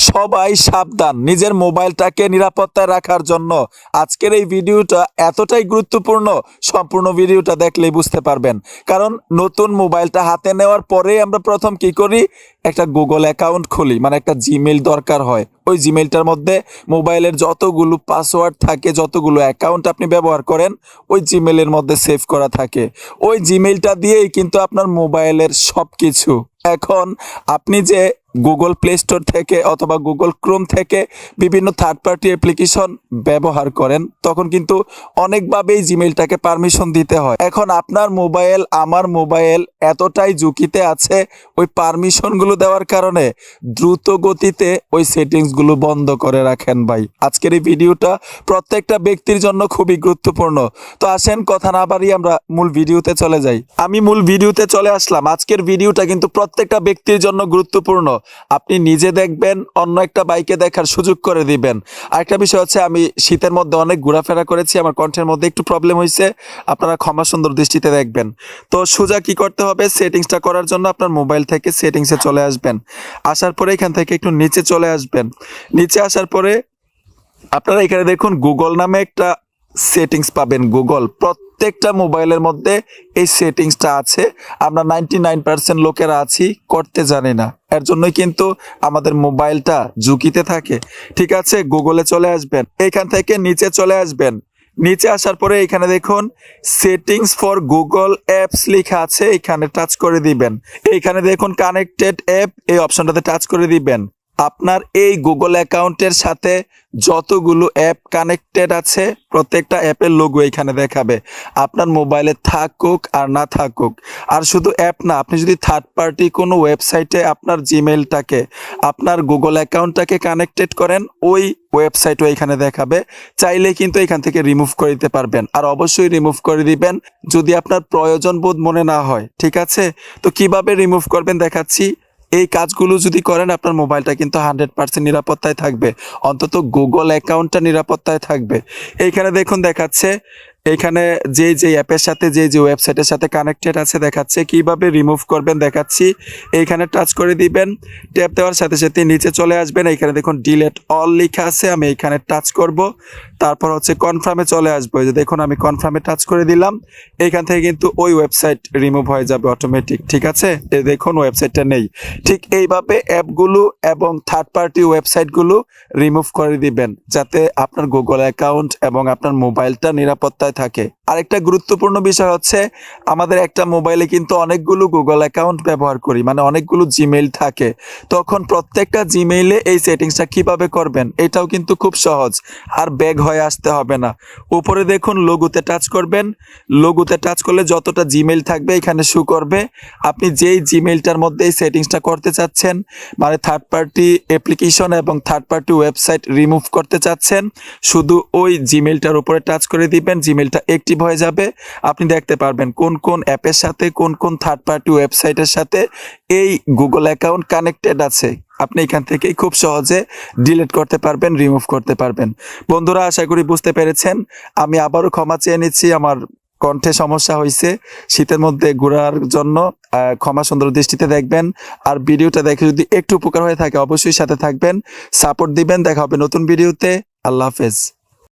সবাই সাবধান, নিজের মোবাইলটাকে নিরাপত্তায় রাখার জন্য আজকের এই ভিডিওটা এতটাই গুরুত্বপূর্ণ। সম্পূর্ণ ভিডিওটা দেখলেই বুঝতে পারবেন। কারণ নতুন মোবাইলটা হাতে নেওয়ার পরেই আমরা প্রথম কি করি, একটা গুগল অ্যাকাউন্ট খুলি, মানে একটা জিমেইল দরকার হয়। ওই জিমেইলটার মধ্যে মোবাইলের যতগুলো পাসওয়ার্ড থাকে, যতগুলো অ্যাকাউন্ট আপনি ব্যবহার করেন, ওই জিমেইলের মধ্যে সেভ করা থাকে। ওই জিমেইলটা দিয়েই কিন্তু আপনার মোবাইলের সব কিছু। এখন আপনি যে গুগল প্লে স্টোর থেকে অথবা গুগল ক্রোম থেকে বিভিন্ন থার্ড পার্টি অ্যাপ্লিকেশন ব্যবহার করেন, তখন কিন্তু অনেকভাবেই জিমেইলটাকে পারমিশন দিতে হয়। এখন আপনার মোবাইল, আমার মোবাইল এতটাই ঝুঁকিতে আছে ওই পারমিশনগুলো দেওয়ার কারণে। দ্রুত গতিতে ওই সেটিংসগুলো বন্ধ করে রাখেন ভাই। আজকের এই ভিডিওটা প্রত্যেকটা ব্যক্তির জন্য খুবই গুরুত্বপূর্ণ। তো আসেন কথা না বাড়িয়ে আমরা মূল ভিডিওতে চলে যাই। আমি মূল ভিডিওতে চলে আসলাম। আজকের ভিডিওটা কিন্তু প্রত্যেকটা ব্যক্তির জন্য গুরুত্বপূর্ণ। আপনি নিজে দেখবেন, অন্য একটা বাইকে দেখার সুযোগ করে দিবেন। আরেকটা বিষয় হচ্ছে, আমি শীতের মধ্যে অনেক ঘোরাফেরা করেছি, আমার কণ্ঠের মধ্যে একটু প্রবলেম হয়েছে, আপনারা ক্ষমা সুন্দর দৃষ্টিতে দেখবেন। তো সোজা কি করতে হবে, সেটিংসটা করার জন্য আপনার মোবাইল থেকে সেটিংসে চলে আসবেন। আসার পরে এখান থেকে একটু নিচে চলে আসবেন। নিচে আসার পরে আপনারা এখানে দেখুন গুগল নামে একটা সেটিংস পাবেন। গুগল প্রত্যেকটা মোবাইলের মধ্যে এই সেটিংসটা আছে। আমরা 99% লোকেরা আছি, করতে জানি না। এর জন্যই কিন্তু আমাদের মোবাইলটা ঝুঁকিতে থাকে। ঠিক আছে, গুগলে চলে আসবেন, এইখান থেকে নিচে চলে আসবেন। নিচে আসার পরে এখানে দেখুন সেটিংস ফর গুগল অ্যাপস লেখা আছে, এখানে টাচ করে দিবেন। এইখানে দেখুন কানেক্টেড অ্যাপ, এই অপশনটাতে টাচ করে দিবেন। আপনার এই গুগল অ্যাকাউন্টের সাথে যতগুলো অ্যাপ কানেক্টেড আছে প্রত্যেকটা অ্যাপের লোগো এখানে দেখাবে, আপনার মোবাইলে থাকুক আর না থাকুক। আর শুধু অ্যাপ না, আপনি যদি থার্ড পার্টি কোনো ওয়েবসাইটে আপনার জিমেইলটাকে, আপনার গুগল অ্যাকাউন্টটাকে কানেক্টেড করেন, ওই ওয়েবসাইটও এখানে দেখাবে। চাইলে কিন্তু এখান থেকে রিমুভ করে দিতে পারবেন। আর অবশ্যই রিমুভ করে দিবেন যদি আপনার প্রয়োজন বোধ মনে না হয়। ঠিক আছে, তো কিভাবে রিমুভ করবেন দেখাচ্ছি। এই কাজগুলো যদি করেন আপনার মোবাইলটা কিন্তু 100% নিরাপত্তায় থাকবে, অন্তত গুগল অ্যাকাউন্টটা নিরাপত্তায় থাকবে। এইখানে দেখুন দেখাচ্ছে, এখানে যে যে অ্যাপের সাথে, যে যে ওয়েবসাইটের সাথে কানেক্টেড আছে দেখাচ্ছে। কিভাবে রিমুভ করবেন দেখাচ্ছি। এইখানে টাচ করে দিবেন। ট্যাপ দেওয়ার সাথে সাথে নিচে চলে আসবেন। এইখানে দেখুন ডিলেট অল লেখা আছে, আমি এইখানে টাচ করব। তারপর হচ্ছে কনফার্মে চলে আসবো। এই যে দেখুন আমি কনফার্মে টাচ করে দিলাম। এইখান থেকে কিন্তু ওই ওয়েবসাইট রিমুভ হয়ে যাবে অটোমেটিক। ঠিক আছে, এই দেখুন ওয়েবসাইটটা নেই। ঠিক এইভাবে অ্যাপগুলো এবং থার্ড পার্টি ওয়েবসাইটগুলো রিমুভ করে দিবেন, যাতে আপনার গুগল অ্যাকাউন্ট এবং আপনার মোবাইলটা নিরাপত্তায় থাকে। আরেকটা গুরুত্বপূর্ণ বিষয় হচ্ছে, আমাদের একটা মোবাইলে কিন্তু অনেকগুলো গুগল অ্যাকাউন্ট ব্যবহার করি, মানে অনেকগুলো জিমেইল থাকে। তখন প্রত্যেকটা জিমেইলে এই সেটিংসটা কিভাবে করবেন, এটাও কিন্তু খুব সহজ, আর ব্যাক হয়ে আসতে হবে না। উপরে দেখুন লোগোতে টাচ করবেন। লোগোতে টাচ করলে যতটা জিমেইল থাকবে এখানে শো করবে। আপনি যেই জিমেইলটার মধ্যে এই সেটিংসটা করতে চাচ্ছেন, মানে থার্ড পার্টি অ্যাপ্লিকেশন এবং থার্ড পার্টি ওয়েবসাইট রিমুভ করতে চাচ্ছেন, শুধু ওই জিমেইলটার উপরে টাচ করে দিবেন। জিমেইলটা অ্যাক্টিভ হয়ে যাবে। আপনি দেখতে পারবেন কোন কোন অ্যাপের সাথে, কোন কোন থার্ড পার্টি ওয়েবসাইটের সাথে এই গুগল অ্যাকাউন্ট কানেক্টেড আছে। আপনি এখান থেকেই খুব সহজে ডিলিট করতে পারবেন, রিমুভ করতে পারবেন। বন্ধুরা, আশা করি বুঝতে পেরেছেন। আমি আবারও ক্ষমা চেয়ে নিচ্ছি, আমার কণ্ঠে সমস্যা হয়েছে। শীতের মধ্যে ঘোরার জন্য ক্ষমা সুন্দর দৃষ্টিতে দেখবেন। আর ভিডিওটা দেখে যদি একটু উপকার হয়ে থাকে অবশ্যই সাথে থাকবেন, সাপোর্ট দিবেন। দেখা হবে নতুন ভিডিওতে। আল্লাহ হাফেজ।